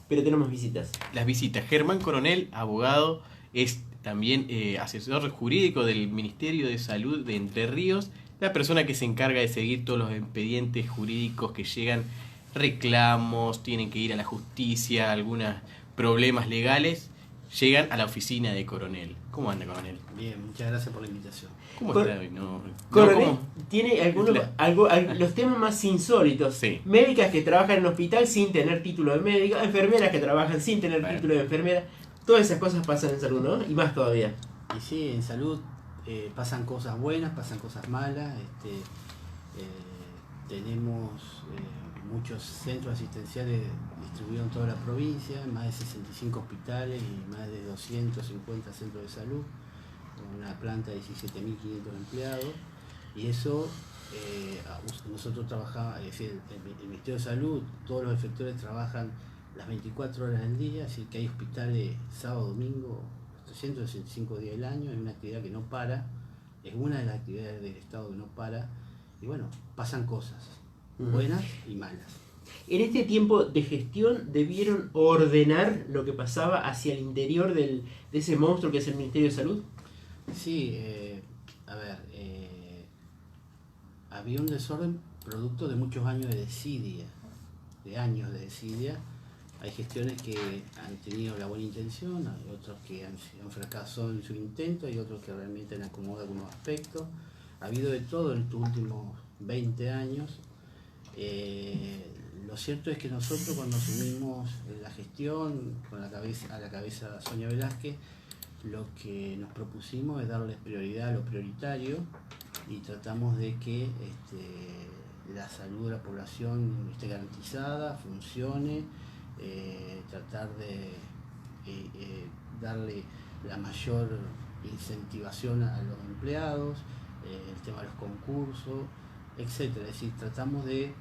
pero tenemos visitas. Las visitas. Germán Coronel, abogado, es también asesor jurídico del Ministerio de Salud de Entre Ríos, la persona que se encarga de seguir todos los expedientes jurídicos que llegan, reclamos, tienen que ir a la justicia, algunos problemas legales, llegan a la oficina de Coronel. ¿Cómo anda, Coronel? Bien, muchas gracias por la invitación. ¿Cómo está hoy? No, Coronel ¿cómo? tiene los temas más insólitos. Sí. Médicas que trabajan en hospital sin tener título de médica, enfermeras que trabajan sin tener Bueno. título de enfermera. Todas esas cosas pasan en salud, ¿no? Y más todavía. Y sí, en salud pasan cosas buenas, pasan cosas malas. Tenemos muchos centros asistenciales distribuidos en toda la provincia, más de 65 hospitales y más de 250 centros de salud, con una planta de 17.500 empleados. Y eso, nosotros trabajamos, es decir, el Ministerio de Salud, todos los efectores trabajan las 24 horas del día, es decir, que hay hospitales sábado, domingo, 365 días del año, es una actividad que no para, es una de las actividades del Estado que no para, y bueno, pasan cosas buenas y malas. En este tiempo de gestión debieron ordenar lo que pasaba hacia el interior de ese monstruo que es el Ministerio de Salud. Sí, había un desorden producto de muchos años de desidia, Hay gestiones que han tenido la buena intención, hay otros que han fracasado en su intento, hay otros que realmente han acomodado algunos aspectos. Ha habido de todo en estos últimos 20 años. Lo cierto es que nosotros, cuando asumimos la gestión a la cabeza Sonia Velázquez, lo que nos propusimos es darles prioridad a lo prioritario y tratamos de que la salud de la población esté garantizada, funcione, tratar de darle la mayor incentivación a los empleados, el tema de los concursos, etcétera. Es decir, tratamos de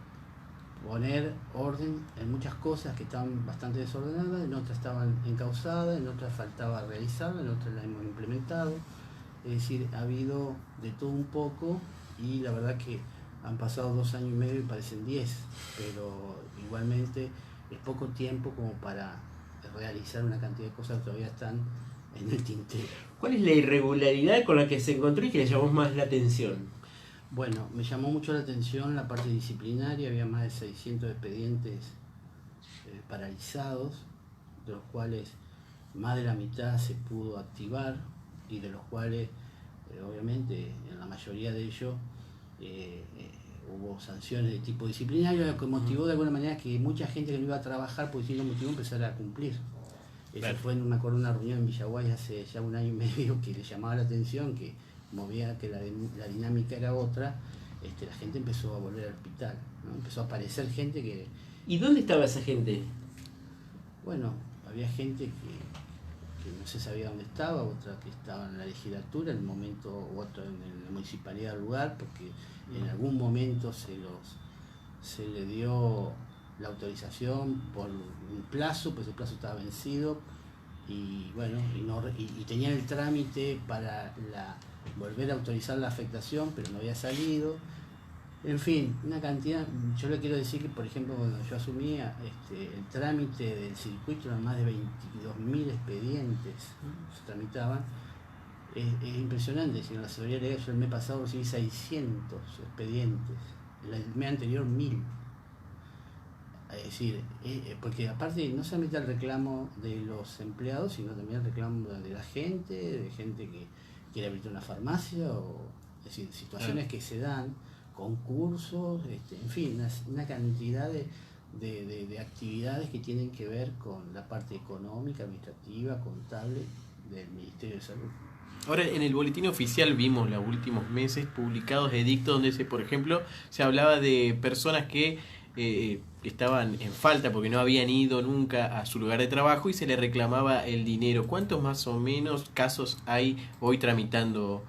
poner orden en muchas cosas que estaban bastante desordenadas, en otras estaban encausadas, en otras faltaba realizarlas, en otras las hemos implementado. Es decir, ha habido de todo un poco y la verdad que han pasado 2 años y medio y parecen 10, pero igualmente es poco tiempo como para realizar una cantidad de cosas que todavía están en el tintero. ¿Cuál es la irregularidad con la que se encontró y que le llamó más la atención? Bueno, me llamó mucho la atención la parte disciplinaria, había más de 600 expedientes paralizados, de los cuales más de la mitad se pudo activar y de los cuales, obviamente, en la mayoría de ellos hubo sanciones de tipo disciplinario, lo que motivó de alguna manera que mucha gente que no iba a trabajar, porque si no motivó, empezara a cumplir. Eso Claro. fue, me acuerdo, una reunión en Villaguay hace ya 1 año y medio que le llamaba la atención, que como veía que la dinámica era otra, la gente empezó a volver al hospital, ¿no? Empezó a aparecer gente que... ¿Y dónde estaba esa gente? Bueno, había gente que no se sabía dónde estaba, otra que estaba en la legislatura en el momento, u otra en la municipalidad del lugar, porque en algún momento se le dio la autorización por un plazo, pues el plazo estaba vencido, y bueno, y tenían el trámite para volver a autorizar la afectación, pero no había salido. En fin, una cantidad. Yo le quiero decir que, por ejemplo, cuando yo asumía el trámite del circuito, eran más de 22.000 expedientes se tramitaban. Es impresionante. Si en la asesoría legal yo el mes pasado recibí 600 expedientes, el mes anterior 1.000. Es decir, porque aparte no solamente el reclamo de los empleados, sino también el reclamo de la gente, de gente que quiere abrir una farmacia, es decir, situaciones que se dan, concursos, en fin, una cantidad de actividades que tienen que ver con la parte económica, administrativa, contable del Ministerio de Salud. Ahora, en el boletín oficial vimos los últimos meses publicados edictos donde por ejemplo, se hablaba de personas que estaban en falta porque no habían ido nunca a su lugar de trabajo y se les reclamaba el dinero. ¿Cuántos más o menos casos hay hoy tramitando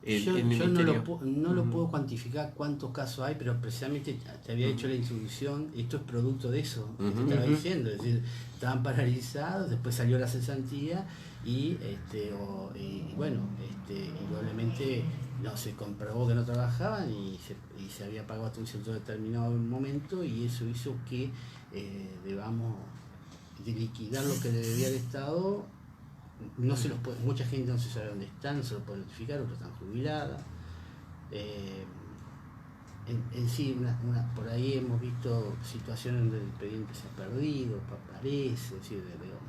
Yo en el ministerio? no lo puedo cuantificar cuántos casos hay, pero precisamente te había hecho la introducción, esto es producto de eso, que te estaba diciendo, es decir, estaban paralizados, después salió la cesantía y bueno, indudablemente no se comprobó que no trabajaban y se había pagado hasta un cierto determinado momento y eso hizo que debamos liquidar lo que le debía al Estado, no se los puede, mucha gente no se sabe dónde están, no se los puede notificar, otros están jubiladas. En sí, por ahí hemos visto situaciones donde el expediente se ha perdido, aparece, es decir,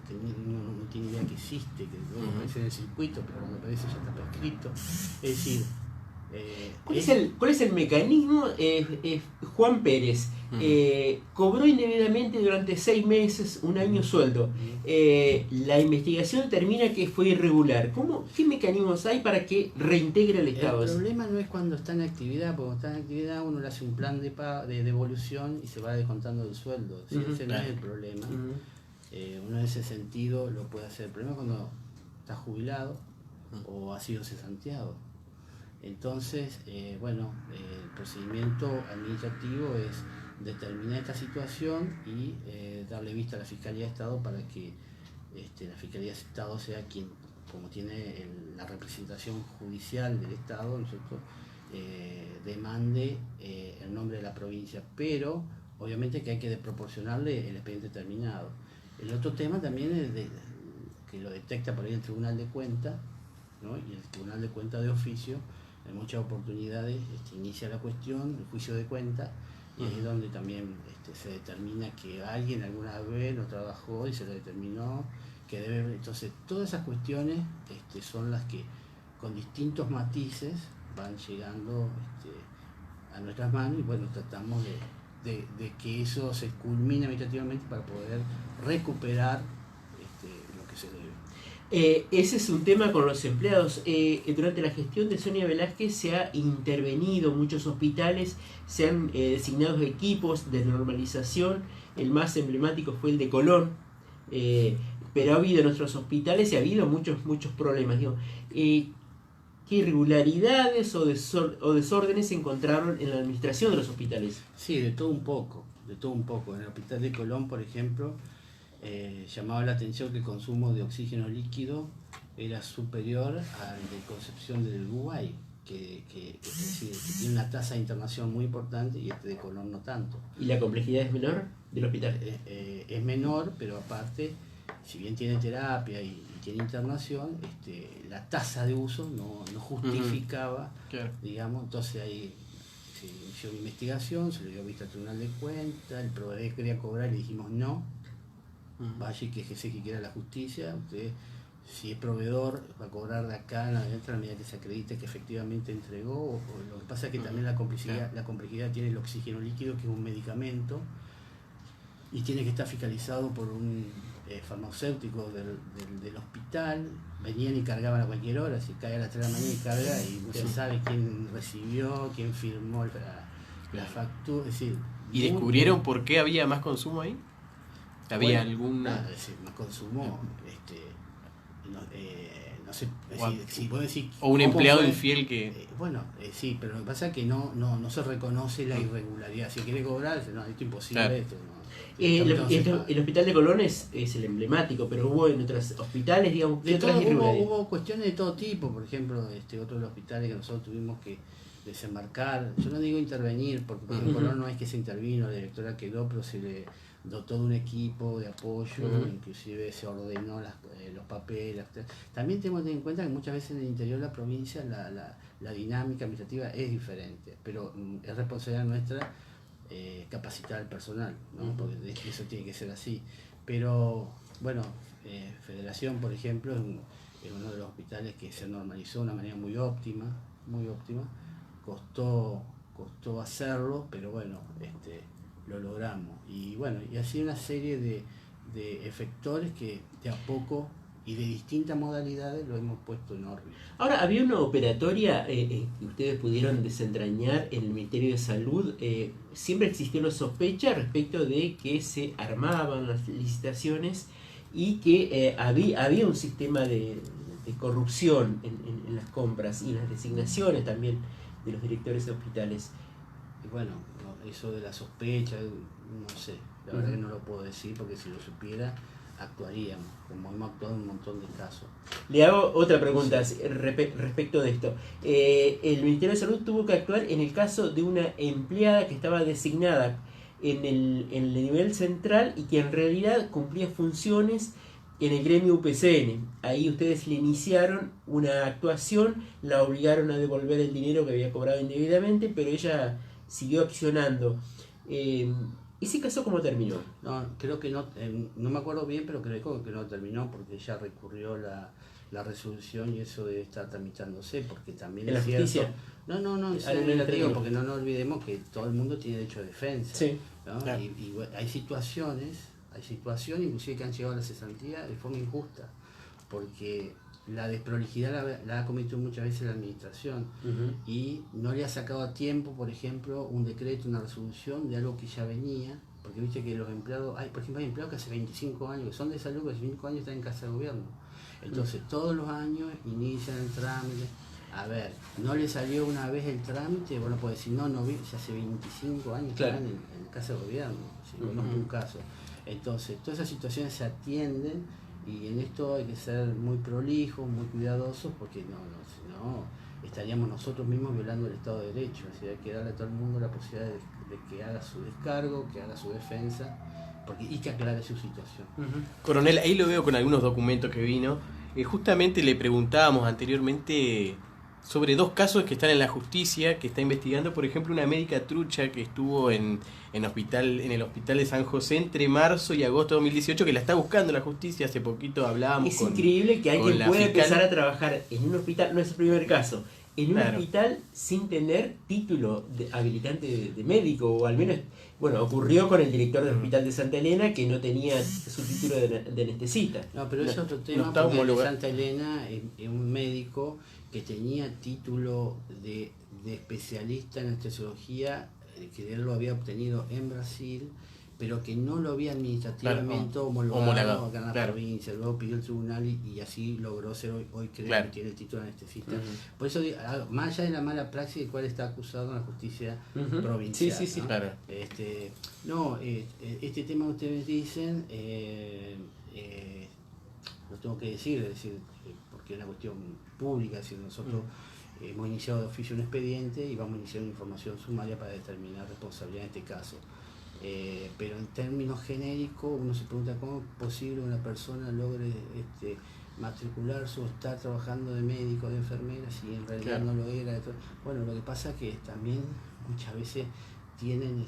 que uno no tiene idea que existe, que luego aparece en el circuito, pero cuando aparece ya está prescrito. Es decir, ¿Cuál es el mecanismo? Juan Pérez cobró indebidamente durante 6 meses, un año sueldo. La investigación termina que fue irregular. ¿Qué mecanismos hay para que reintegre el Estado? El problema no es cuando está en actividad, porque cuando está en actividad uno le hace un plan de devolución y se va descontando del sueldo. ¿Sí? Ese no es el problema. Uno en ese sentido lo puede hacer. El problema es cuando está jubilado o ha sido cesanteado. Entonces, el procedimiento administrativo es determinar esta situación y darle vista a la Fiscalía de Estado para que la Fiscalía de Estado sea quien, como tiene la representación judicial del Estado, ¿no es cierto?, demande el nombre de la provincia, pero obviamente que hay que proporcionarle el expediente terminado. El otro tema también es que lo detecta por ahí el Tribunal de Cuentas, ¿no? Y el Tribunal de Cuentas de oficio en muchas oportunidades inicia la cuestión, el juicio de cuenta, y es donde también se determina que alguien alguna vez lo trabajó y se lo determinó que debe. Entonces todas esas cuestiones son las que con distintos matices van llegando a nuestras manos, y bueno, tratamos de que eso se culmine administrativamente para poder recuperar lo que se debe. Ese es un tema con los empleados. Durante la gestión de Sonia Velázquez se ha intervenido, muchos hospitales se han designado equipos de normalización. El más emblemático fue el de Colón, pero ha habido en nuestros hospitales y ha habido muchos problemas. ¿Qué irregularidades o desórdenes se encontraron en la administración de los hospitales? Sí, de todo un poco. En el hospital de Colón, por ejemplo, llamaba la atención que el consumo de oxígeno líquido era superior al de Concepción del Uruguay, que tiene una tasa de internación muy importante, y de Colón no tanto. ¿Y la complejidad es menor del hospital? Es menor, pero aparte, si bien tiene terapia y tiene internación, la tasa de uso no justificaba, digamos. Entonces ahí se inició una investigación, se le dio vista al Tribunal de Cuentas, el proveedor quería cobrar y le dijimos no. Vaya y quejese que quiera la justicia. Usted, si es proveedor, va a cobrar de acá en adelante a medida que se acredite que efectivamente entregó. Lo que pasa es que también la complejidad tiene el oxígeno líquido, que es un medicamento, y tiene que estar fiscalizado por un farmacéutico del hospital. Venían y cargaban a cualquier hora, si cae a las 3 de la mañana y carga, y no se sabe quién recibió, quién firmó la factura. Es decir, ¿y descubrieron por qué había más consumo ahí? ¿Había alguna...? Más consumo, no sé, si puedo decir... O un empleado infiel que... sí, pero lo que pasa es que no se reconoce la irregularidad. Si quiere cobrar, no, esto es imposible, claro. Esto no. El hospital de Colón es el emblemático, pero hubo en otros hospitales, digamos, hubo cuestiones de todo tipo. Por ejemplo, otro de los hospitales que nosotros tuvimos que desembarcar, yo no digo intervenir, porque en Colón no es que se intervino, la directora quedó, pero se le dotó de un equipo de apoyo, inclusive se ordenó los papeles. También tenemos que tener en cuenta que muchas veces en el interior de la provincia la dinámica administrativa es diferente, pero es responsabilidad nuestra capacitar al personal, ¿no? Porque eso tiene que ser así. Pero bueno, Federación, por ejemplo, es uno de los hospitales que se normalizó de una manera muy óptima. Costó hacerlo, pero bueno, lo logramos. Y bueno, y así una serie de efectores que de a poco y de distintas modalidades lo hemos puesto en órbita. Ahora, había una operatoria que ustedes pudieron desentrañar en el Ministerio de Salud. Siempre existió una sospecha respecto de que se armaban las licitaciones y que había un sistema de corrupción en las compras y en las designaciones también de los directores de hospitales. Y bueno, eso de la sospecha, no sé, la verdad que no lo puedo decir, porque si lo supiera actuaríamos, como hemos actuado en un montón de casos. Le hago otra pregunta respecto de esto. El Ministerio de Salud tuvo que actuar en el caso de una empleada que estaba designada en el nivel central y que en realidad cumplía funciones en el gremio UPCN. Ahí ustedes le iniciaron una actuación, la obligaron a devolver el dinero que había cobrado indebidamente, pero ella siguió accionando. ¿Ese caso cómo terminó? No, creo que no, no me acuerdo bien, pero creo que no terminó porque ella recurrió la resolución y eso debe estar tramitándose, porque también ¿En es la cierto. justicia? No, es administrativo, porque no nos olvidemos que todo el mundo tiene derecho a defensa. Sí. ¿No? Claro. Y bueno, hay situaciones inclusive que han llegado a la cesantía de forma injusta, porque la desprolijidad la ha cometido muchas veces la administración y no le ha sacado a tiempo, por ejemplo, un decreto, una resolución de algo que ya venía, porque viste que los empleados, por ejemplo, hay empleados que hace 25 años, que son de salud, que hace 25 años están en casa de gobierno. Entonces, todos los años inician el trámite. A ver, no le salió una vez el trámite, bueno, puede decir, no vi, ya hace 25 años que Claro. están en casa de gobierno, si conozco un caso. Entonces, todas esas situaciones se atienden y en esto hay que ser muy prolijos, muy cuidadosos, porque si no, estaríamos nosotros mismos violando el Estado de Derecho. Así hay que darle a todo el mundo la posibilidad de que haga su descargo, que haga su defensa, y que aclare su situación. Coronel, ahí lo veo con algunos documentos que vino. Justamente le preguntábamos anteriormente sobre 2 casos que están en la justicia, que está investigando, por ejemplo, una médica trucha que estuvo en el hospital de San José entre marzo y agosto de 2018, que la está buscando la justicia. Hace poquito hablábamos Es con... increíble que alguien la pueda fiscal. empezar a trabajar en un hospital, no es el primer caso, en un Claro. hospital sin tener título habilitante de médico, o al menos, bueno, ocurrió con el director del hospital de Santa Elena que no tenía su título de anestesista. No, pero es otro tema, está porque el de homologado. Santa Elena es un médico que tenía título de especialista en anestesiología, que él lo había obtenido en Brasil, pero que no lo había administrativamente Claro, homologado acá en la claro. provincia. Luego pidió el tribunal y así logró ser hoy creo Claro. que tiene el título de anestesista. Por eso, más allá de la mala praxis de cual está acusado en la justicia provincial. Sí, ¿no? Claro. Este tema que ustedes dicen, lo tengo que decir, porque es una cuestión pública, es decir, nosotros hemos iniciado de oficio un expediente y vamos a iniciar una información sumaria para determinar responsabilidad en este caso. Pero en términos genéricos, uno se pregunta cómo es posible que una persona logre matricularse o estar trabajando de médico, de enfermera, si en realidad Claro. no lo era. Bueno, lo que pasa es que también muchas veces tienen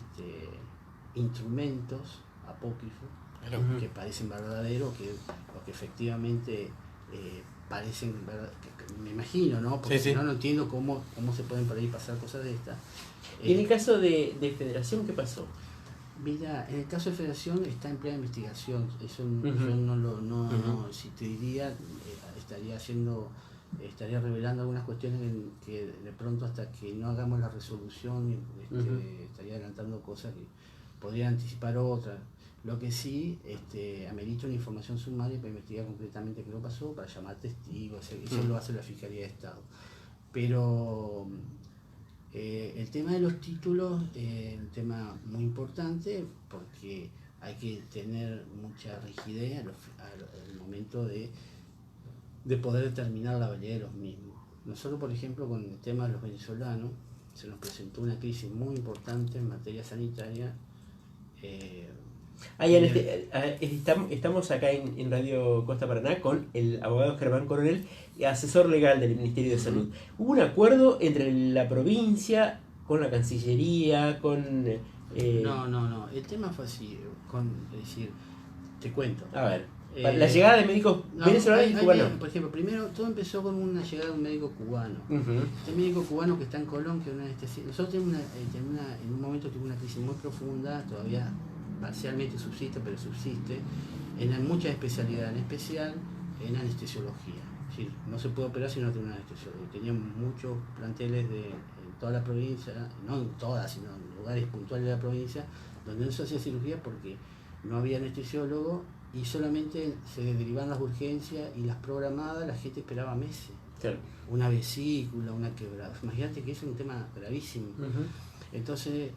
instrumentos apócrifos Claro. que parecen verdaderos, o que efectivamente parecen verdad, que me imagino, ¿no? Porque Sí, si no entiendo cómo se pueden por ahí pasar cosas de estas. Y en el caso de Federación, ¿qué pasó? Mira, en el caso de Federación está en plena investigación. Eso yo no, si te diría, estaría revelando algunas cuestiones que de pronto hasta que no hagamos la resolución estaría adelantando cosas que podrían anticipar otras. Lo que sí amerita una información sumaria para investigar concretamente qué lo pasó, para llamar testigos, eso lo hace la Fiscalía de Estado. Pero el tema de los títulos es un tema muy importante porque hay que tener mucha rigidez al momento de poder determinar la validez de los mismos. Nosotros, por ejemplo, con el tema de los venezolanos, se nos presentó una crisis muy importante en materia sanitaria. Estamos acá en Radio Costa Paraná con el abogado Germán Coronel, asesor legal del Ministerio de Salud. Hubo un acuerdo entre la provincia con la Cancillería, con... No, el tema fue así, es decir, te cuento. A ver, la llegada de médicos venezolanos y cubanos. Por ejemplo, primero todo empezó con una llegada de un médico cubano. Este médico cubano que está en Colón, que es una anestesia. Nosotros en un momento tuvimos una crisis muy profunda, todavía parcialmente subsiste, pero subsiste, en muchas especialidades, en especial en anestesiología. Es decir, no se puede operar si no tiene un anestesiólogo. Teníamos muchos planteles en toda la provincia, no en todas, sino en lugares puntuales de la provincia, donde no se hacía cirugía porque no había anestesiólogo y solamente se derivaban las urgencias y las programadas, la gente esperaba meses. Claro. Una vesícula, una quebrada. Imagínate que es un tema gravísimo. Entonces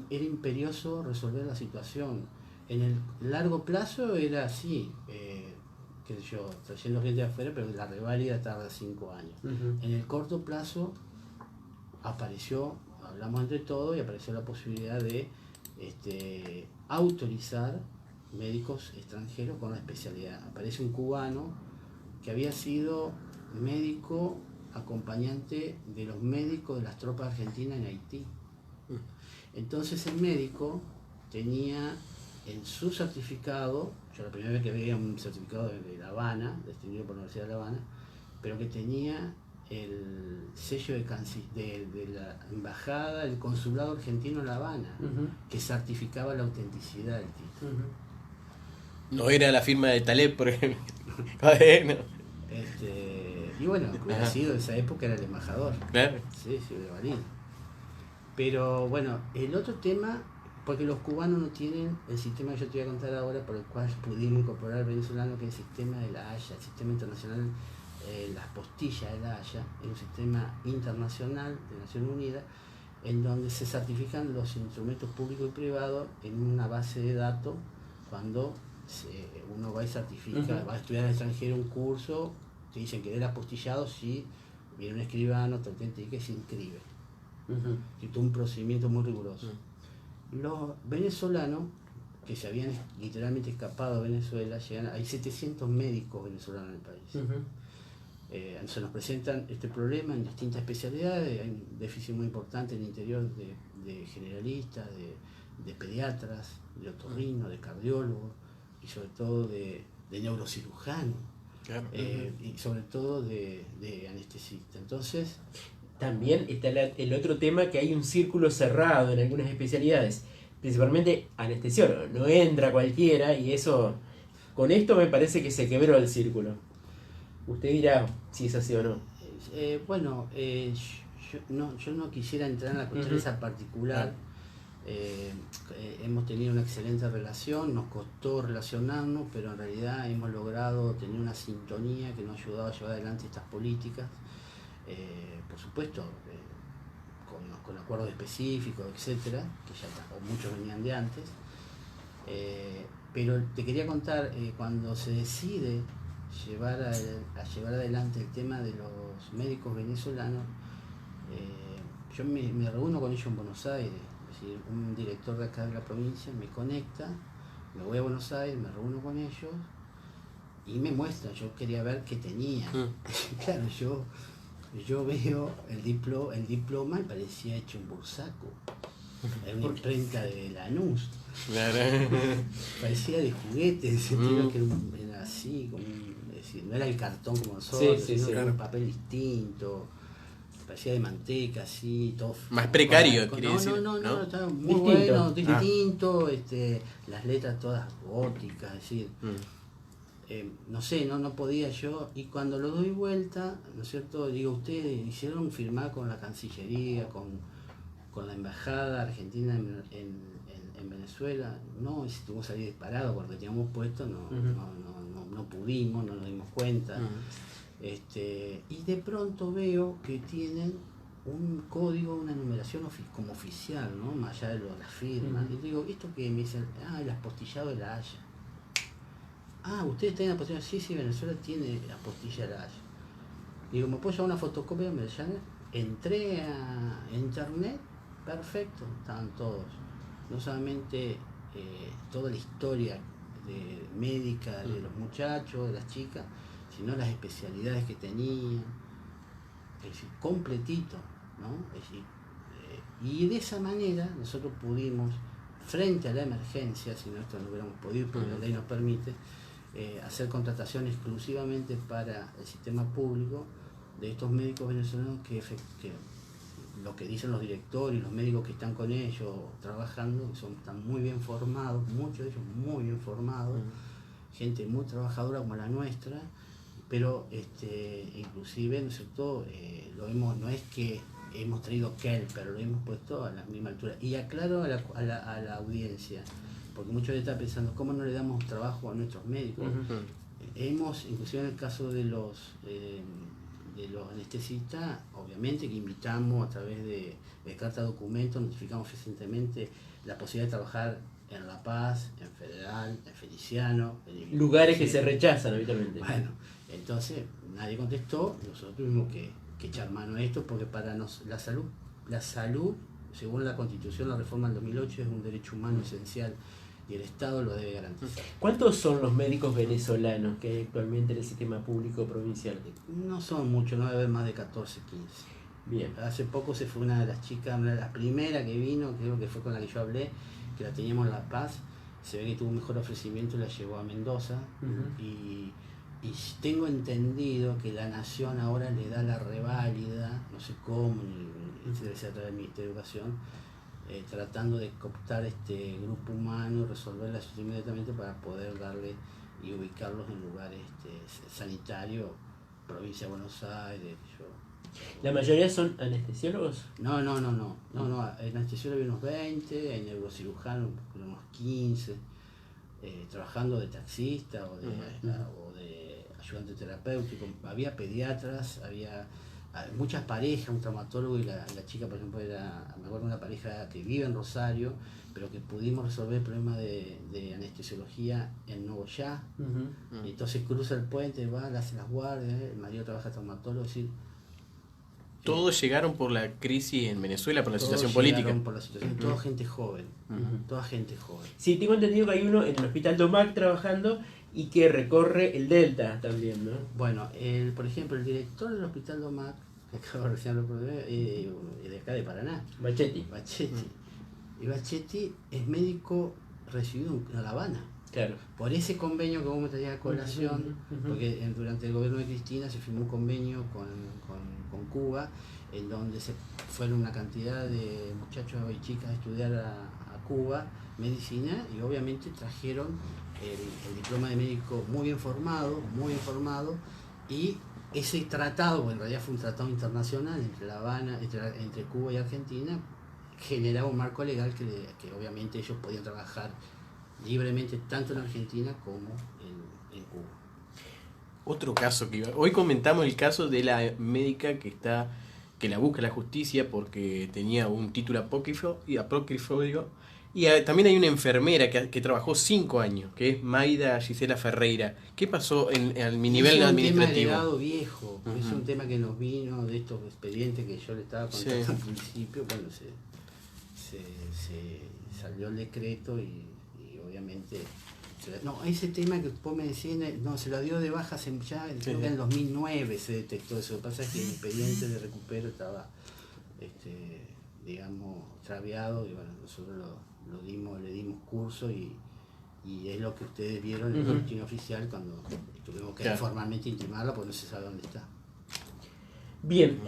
era imperioso resolver la situación. En el largo plazo era así, qué sé yo, trayendo gente de afuera, pero la reválida tarda 5 años. En el corto plazo hablamos entre todos y apareció la posibilidad de autorizar médicos extranjeros con una especialidad. Aparece un cubano que había sido médico acompañante de los médicos de las tropas argentinas en Haití. Entonces el médico tenía en su certificado, yo la primera vez que veía un certificado de La Habana, distinguido por la Universidad de La Habana, pero que tenía el sello de la embajada, el consulado argentino en La Habana, que certificaba la autenticidad del título. No era la firma de Taleb, por ejemplo. Bueno. Y bueno, hubiera sido en esa época era el embajador. Claro. Sí, hubiera valido. Pero bueno, el otro tema, porque los cubanos no tienen el sistema que yo te voy a contar ahora, por el cual pudimos incorporar al venezolano, que es el sistema de la Haya, el sistema internacional, las postillas de la Haya, es un sistema internacional de Naciones Unidas, en donde se certifican los instrumentos públicos y privados en una base de datos cuando uno va y certifica, va a estudiar al extranjero un curso, te dicen que eres apostillado, si viene un escribano, te autentica y se inscribe. Y todo un procedimiento muy riguroso. Los venezolanos que se habían literalmente escapado de Venezuela, hay 700 médicos venezolanos en el país. Se nos presentan este problema en distintas especialidades, hay un déficit muy importante en el interior de generalistas, de pediatras, de otorrinos, de cardiólogos y sobre todo de neurocirujanos. Claro. Y sobre todo de anestesistas. Entonces, también está el otro tema, que hay un círculo cerrado en algunas especialidades, principalmente anestesiólogo, no entra cualquiera, y eso, con esto me parece que se quebró el círculo. Usted dirá si es así o no. Yo no quisiera entrar en la cuestión esa particular. Hemos tenido una excelente relación, nos costó relacionarnos, pero en realidad hemos logrado tener una sintonía que nos ha ayudado a llevar adelante estas políticas. Por supuesto, con acuerdos específicos, etcétera, que ya muchos venían de antes. Pero te quería contar, cuando se decide llevar adelante el tema de los médicos venezolanos, yo me reúno con ellos en Buenos Aires. Es decir, un director de acá de la provincia me conecta, me voy a Buenos Aires, me reúno con ellos y me muestran. Yo quería ver qué tenía. Claro, yo veo el diploma y parecía hecho en Bursaco. Era una imprenta de Lanús. Parecía de juguete, en el sentido que era así, es decir, no era el cartón como nosotros, sino era un papel distinto. Parecía de manteca, así, todo. Más precario, quería decir. No, estaba muy bueno, distinto, las letras todas góticas, es decir. No sé, no podía yo, y cuando lo doy vuelta, ¿no es cierto? Digo, ustedes hicieron firmar con la Cancillería, con la Embajada Argentina en Venezuela. No, si tuvimos que salir disparado porque teníamos puesto, no pudimos, no nos dimos cuenta. Y de pronto veo que tienen un código, una numeración como oficial, ¿no? Más allá de las firmas. Y digo, ¿esto qué? Me dicen, el apostillado de la Haya. ¿Ustedes tienen apostillado? Sí, Venezuela tiene apostilla de la Haya. Digo, ¿me puedo llevar una fotocopia? Me llaman. Entré a internet, perfecto, estaban todos. No solamente toda la historia médica de los muchachos, de las chicas, sino las especialidades que tenían, es decir, completito, ¿no? Es decir, y de esa manera nosotros pudimos, frente a la emergencia, si no esto no hubiéramos podido, porque la ley nos permite, hacer contratación exclusivamente para el sistema público de estos médicos venezolanos que lo que dicen los directores y los médicos que están con ellos trabajando, están muy bien formados, muchos de ellos muy bien formados, gente muy trabajadora como la nuestra, pero inclusive, ¿no es cierto? No es que hemos traído pero lo hemos puesto a la misma altura. Y aclaro a la audiencia, porque muchos están pensando, ¿cómo no le damos trabajo a nuestros médicos? Hemos, inclusive en el caso de los anestesistas, obviamente que invitamos a través de carta de documentos, notificamos recientemente la posibilidad de trabajar en La Paz, en Federal, en Feliciano. Lugares que se rechazan habitualmente. Bueno, entonces nadie contestó, nosotros tuvimos que echar mano a esto porque para la salud según la Constitución, la reforma del 2008 es un derecho humano esencial y el Estado lo debe garantizar. ¿Cuántos son los médicos venezolanos que hay actualmente en el sistema público provincial? No son muchos, no debe haber más de 14, 15. Bien. Hace poco se fue una de las chicas, una de las primeras que vino, creo que fue con la que yo hablé, que la teníamos en La Paz. Se ve que tuvo un mejor ofrecimiento y la llevó a Mendoza. Y tengo entendido que la Nación ahora le da la reválida, no sé cómo, debe ser a través del Ministerio de Educación, tratando de cooptar este grupo humano y resolver la situación inmediatamente para poder darle y ubicarlos en lugares sanitarios, provincia de Buenos Aires. ¿La mayoría son anestesiólogos? No, en anestesiólogos hay unos 20, hay neurocirujanos unos 15, trabajando de taxista o de ayudante terapéutico. Había pediatras, había muchas parejas, un traumatólogo y la chica, por ejemplo, me acuerdo de una pareja que vive en Rosario, pero que pudimos resolver el problema de anestesiología en Nogoyá. Y entonces cruza el puente, va, le hace las guardias, el marido trabaja traumatólogo, es decir, todos llegaron por la crisis en Venezuela, por la situación política. Por la situación, toda gente joven, toda gente joven. Sí, tengo entendido que hay uno en el hospital Domac trabajando y que recorre el Delta también, ¿no? Bueno, por ejemplo, el director del hospital Domac, que acabo de recién hablar de acá de Paraná, Bachetti. Y Bachetti es médico recibido en La Habana. Claro. Por ese convenio que vos me traías a colación, porque durante el gobierno de Cristina se firmó un convenio con Cuba, en donde se fueron una cantidad de muchachos y chicas a estudiar a Cuba medicina, y obviamente trajeron el diploma de médico muy bien formado, y ese tratado, en realidad fue un tratado internacional entre La Habana, entre Cuba y Argentina, generaba un marco legal que obviamente ellos podían trabajar libremente tanto en Argentina como en Cuba. Otro caso hoy comentamos el caso de la médica que la busca la justicia porque tenía un título apócrifo, digo, y también hay una enfermera que trabajó 5 años, que es Maida Gisela Ferreira. ¿Qué pasó al mi nivel administrativo? Es un tema heredado viejo, es un tema que nos vino de estos expedientes que yo le estaba contando al principio, cuando se salió el decreto y obviamente... No, ese tema que vos me decías, no, se lo dio de baja ya, creo que en el 2009 se detectó eso. Lo que pasa es que el expediente de recupero estaba, digamos, extraviado, y bueno, nosotros le dimos curso y es lo que ustedes vieron en el boletín oficial cuando tuvimos que formalmente intimarla porque no se sabe dónde está. Bien,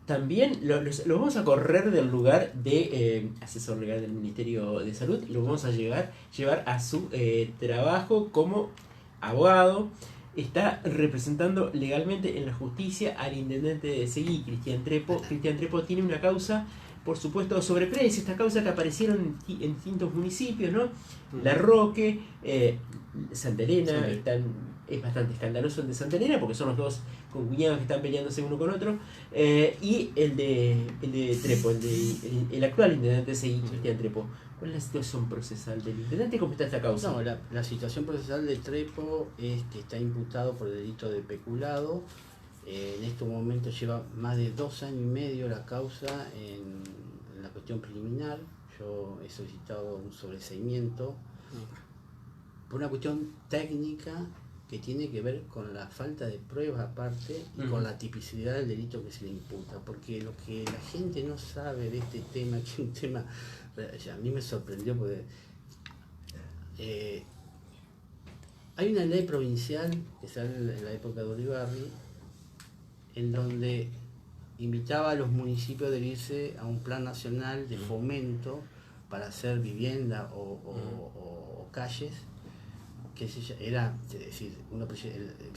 también lo vamos a correr del lugar de asesor legal del Ministerio de Salud y lo vamos a llevar a su trabajo como abogado. Está representando legalmente en la justicia al intendente de Seguí, Cristian Trepo. Cristian Trepo tiene una causa, por supuesto, sobre precios. Esta causa que aparecieron en distintos municipios, ¿no? La Roque, Santa Elena, es bastante escandaloso el de Santa Elena porque son los dos concuñados que están peleándose uno con otro, y el de Trepo, el actual intendente de Seguí, Cristian Trepo. ¿Cuál es la situación procesal del intendente? ¿Cómo está esta causa? No, la situación procesal de Trepo es que está imputado por el delito de peculado. En estos momentos lleva más de 2 años y medio la causa en la cuestión preliminar. Yo he solicitado un sobreseimiento por una cuestión técnica que tiene que ver con la falta de pruebas aparte y con la tipicidad del delito que se le imputa, porque lo que la gente no sabe de este tema, que es un tema, a mí me sorprendió porque hay una ley provincial que sale en la época de Uribarri, en donde invitaba a los municipios a adherirse a un plan nacional de fomento para hacer vivienda o calles, que era, es decir,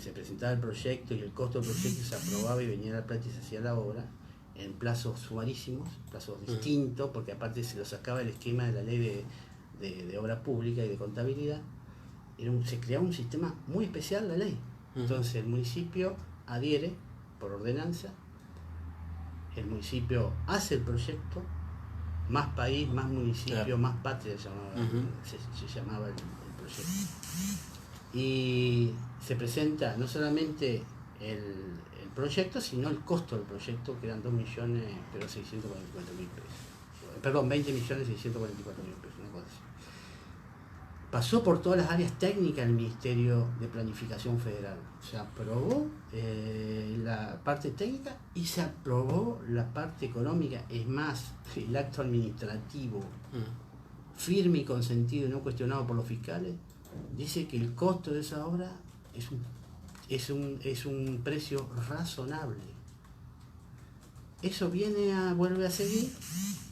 se presentaba el proyecto y el costo del proyecto se aprobaba y venía la plata y se hacía la obra en plazos sumarísimos, plazos distintos, porque aparte se lo sacaba el esquema de la ley de obra pública y de contabilidad. Se creaba un sistema muy especial la ley. Entonces el municipio adhiere por ordenanza, el municipio hace el proyecto, más país, más municipio, más patria se llamaba el proyecto. Y se presenta no solamente el proyecto, sino el costo del proyecto, que eran 2.644.000 pesos. Perdón, 20.644.000 pesos, una cosa así. Pasó por todas las áreas técnicas del Ministerio de Planificación Federal. Se aprobó la parte técnica y se aprobó la parte económica. Es más, el acto administrativo firme y consentido y no cuestionado por los fiscales dice que el costo de esa obra es un precio razonable. Eso vuelve a seguir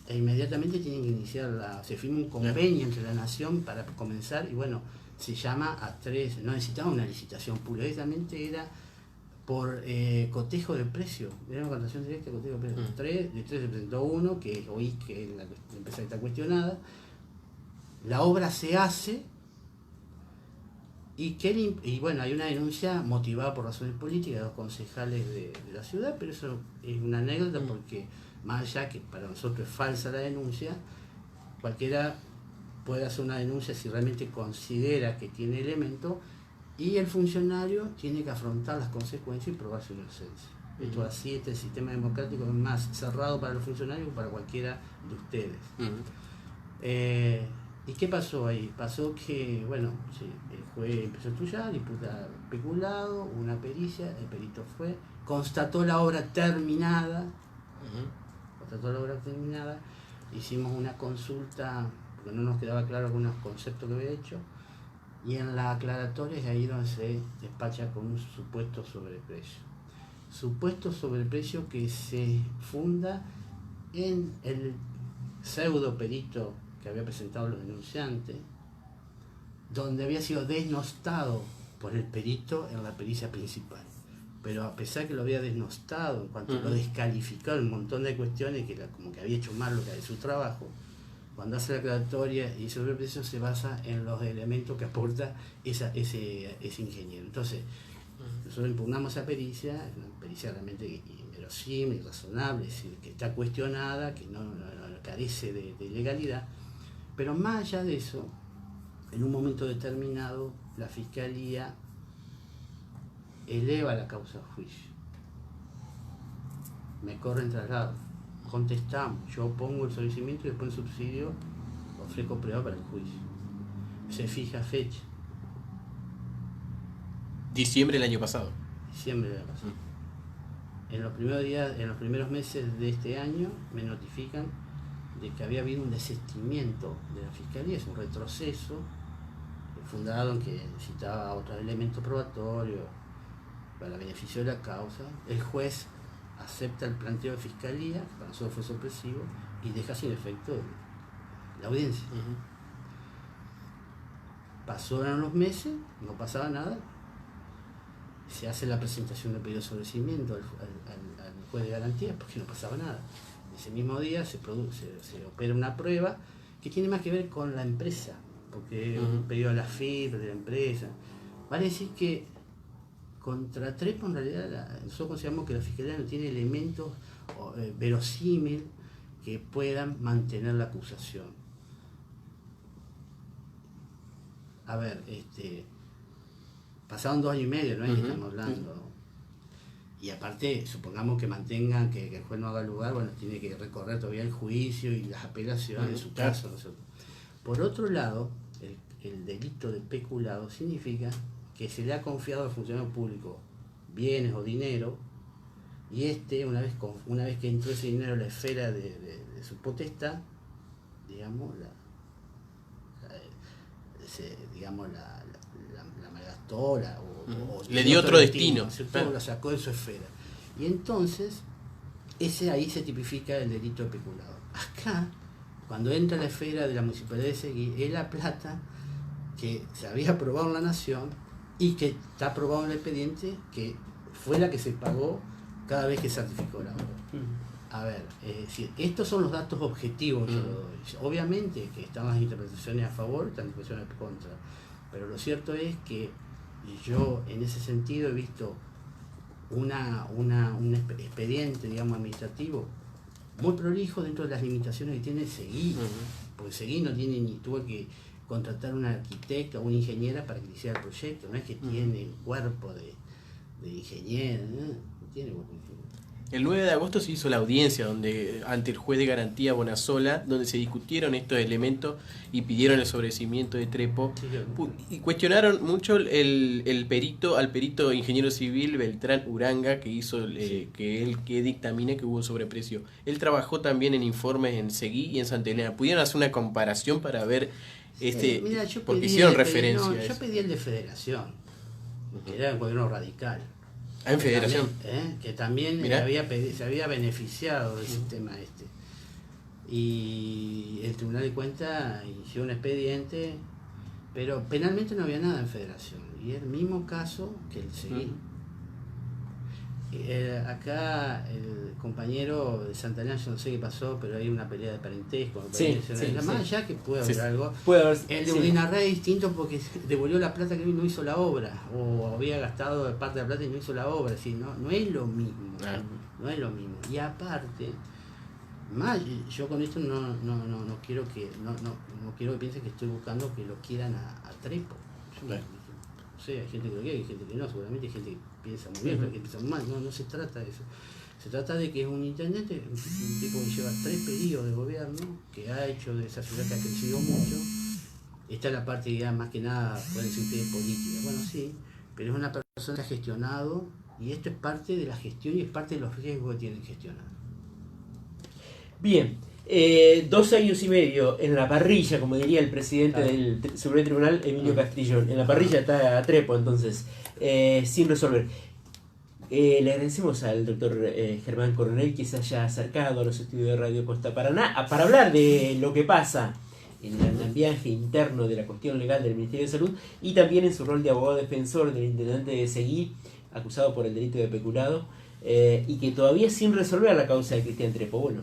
e inmediatamente tienen que iniciar se firma un convenio entre la nación para comenzar, y bueno, se llama a 3, no necesitaba una licitación pura, directamente era por cotejo de precio, era una contratación directa de cotejo de precio. De 3 se presentó uno, que oí que la empresa está cuestionada, la obra se hace, y bueno, hay una denuncia motivada por razones políticas de los concejales de la ciudad, pero eso es una anécdota porque más allá que para nosotros es falsa la denuncia, cualquiera puede hacer una denuncia si realmente considera que tiene elementos, y el funcionario tiene que afrontar las consecuencias y probar su inocencia. Esto así, el sistema democrático es más cerrado para los funcionarios que para cualquiera de ustedes. ¿Y qué pasó ahí? Pasó que, bueno, sí, el juez empezó a estudiar, disputa peculado, una pericia, el perito fue, constató la obra terminada, hicimos una consulta, porque no nos quedaba claro algunos conceptos que había hecho, y en la aclaratoria es ahí donde se despacha con un supuesto sobreprecio. Supuesto sobreprecio que se funda en el pseudo perito que había presentado los denunciantes, donde había sido desnostado por el perito en la pericia principal. Pero a pesar que lo había desnostado, en cuanto lo descalificó en un montón de cuestiones, que era como que había hecho mal lo que era su trabajo, cuando hace la aclaratoria y sobre el precio se basa en los elementos que aporta ese ingeniero. Entonces, nosotros impugnamos esa pericia, una pericia realmente inverosímil, razonable, es decir, que está cuestionada, que no carece de legalidad, pero más allá de eso, en un momento determinado, la Fiscalía eleva la causa a juicio. Me corren traslado, contestamos, yo pongo el solicitamiento y después en subsidio ofrezco prueba para el juicio. Se fija fecha. Diciembre del año pasado. Diciembre del año pasado. En los primeros meses de este año me notifican de que había habido un desistimiento de la Fiscalía, es un retroceso fundado en que necesitaba otros elementos probatorios para beneficio de la causa. El juez acepta el planteo de Fiscalía, que para nosotros fue sorpresivo, y deja sin efecto la audiencia. Pasaron los meses, no pasaba nada, se hace la presentación del pedido de sobreseimiento al juez de garantías porque no pasaba nada. Ese mismo día se opera una prueba que tiene más que ver con la empresa, porque es un pedido a la FIP de la empresa. Vale decir que contra Trepo en realidad nosotros consideramos que la Fiscalía no tiene elementos verosímiles que puedan mantener la acusación. A ver, pasaron 2 años y medio, ¿no es que estamos hablando? Y aparte, supongamos que mantengan, que el juez no haga lugar, bueno, tiene que recorrer todavía el juicio y las apelaciones de su caso, ¿no es cierto? Por otro lado, el delito de peculado significa que se le ha confiado al funcionario público bienes o dinero, y una vez que entró ese dinero en la esfera de su potestad, digamos, la malgastó, o le dio otro destino. Todo lo sacó de su esfera. Y entonces, ahí se tipifica el delito de peculado. Acá, cuando entra a la esfera de la Municipalidad de Seguí, es la plata que se había aprobado en la Nación y que está aprobado en el expediente, que fue la que se pagó cada vez que certificó la obra. A ver, es decir, estos son los datos objetivos, yo lo doy. Obviamente que están las interpretaciones a favor, están las interpretaciones en contra, pero lo cierto es que yo en ese sentido he visto un expediente, digamos, administrativo muy prolijo dentro de las limitaciones que tiene Seguí, porque Seguí no tiene tuvo que contratar una arquitecta o una ingeniera para que hiciera el proyecto, no es que tiene el cuerpo de ingeniero, no tiene por qué. El 9 de agosto se hizo la audiencia donde ante el juez de garantía Bonasola, donde se discutieron estos elementos y pidieron el sobreseimiento de Trepo y cuestionaron mucho al perito ingeniero civil Beltrán Uranga que hizo que dictamina que hubo sobreprecio. Él trabajó también en informes en Seguí y en Santa Elena. ¿Pudieron hacer una comparación para ver Mira, porque hicieron referencia a yo eso? pedí el de Federación, que era el gobierno radical. En Federación. Que también se había beneficiado del sistema este. Y el Tribunal de Cuentas inició un expediente, pero penalmente no había nada en Federación. Y es el mismo caso que el Seguí. Acá el compañero de Santa Elena, yo no sé qué pasó, pero hay una pelea de parentesco. Más allá que puede haber algo. El de Urdinarra es distinto porque devolvió la plata que no hizo la obra, o había gastado parte de la plata y no hizo la obra. Así, no es lo mismo. No es lo mismo. Y aparte, más yo con esto no quiero que no quiero que piensen que estoy buscando que lo quieran a Trepo. No sé, hay gente que lo quiere, hay gente que no, seguramente hay gente que piensa muy bien, pero que piensa muy mal. No se trata de eso. Se trata de que es un intendente, un tipo que lleva 3 periodos de gobierno, que ha hecho de esa ciudad que ha crecido mucho. Está en la parte ya más que nada, pueden decir ustedes, política. Bueno, sí, pero es una persona que ha gestionado, y esto es parte de la gestión y es parte de los riesgos que tienen que gestionar. Bien, 2 años y medio en la parrilla, como diría el presidente del Supremo Tribunal, Emilio Castrillón. En la parrilla está Trepo, entonces, sin resolver. Le agradecemos al doctor Germán Coronel que se haya acercado a los estudios de Radio Costa Paraná para hablar de lo que pasa en el andamiaje interno de la cuestión legal del Ministerio de Salud y también en su rol de abogado defensor del intendente de Seguí, acusado por el delito de peculado, y que todavía sin resolver la causa de Cristian Trepo. Bueno,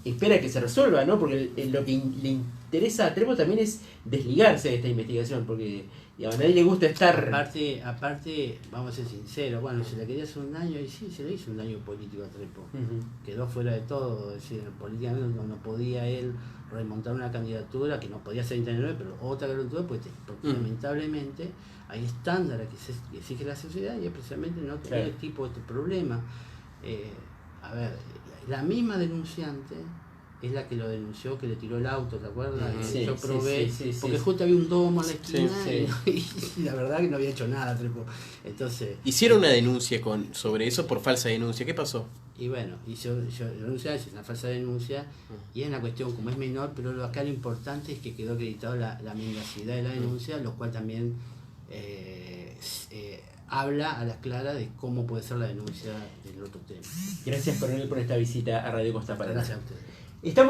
espera que se resuelva, ¿no? Porque lo que le interesa a Trepo también es desligarse de esta investigación, porque a nadie le gusta estar... Aparte, vamos a ser sinceros, bueno, se le quería hacer un daño, y sí, se le hizo un daño político a Trepo. Quedó fuera de todo, es decir, políticamente no podía él remontar una candidatura, que no podía ser intendente, pero otra candidatura, porque lamentablemente hay estándares que exige la sociedad y especialmente no tener el tipo de este problema. A ver, la misma denunciante es la que lo denunció, que le tiró el auto, ¿te acuerdas? Yo probé, porque justo había un domo en la esquina y la verdad que no había hecho nada, Trepo. Entonces, hicieron una denuncia sobre eso por falsa denuncia. ¿Qué pasó? Y bueno, yo denuncia, es una falsa denuncia y es una cuestión como es menor, pero acá lo importante es que quedó acreditado la mendacidad de la denuncia, lo cual también habla a las claras de cómo puede ser la denuncia del otro tema. Gracias, Coronel, por esta visita a Radio Costa Paraná. Gracias a ustedes. Estamos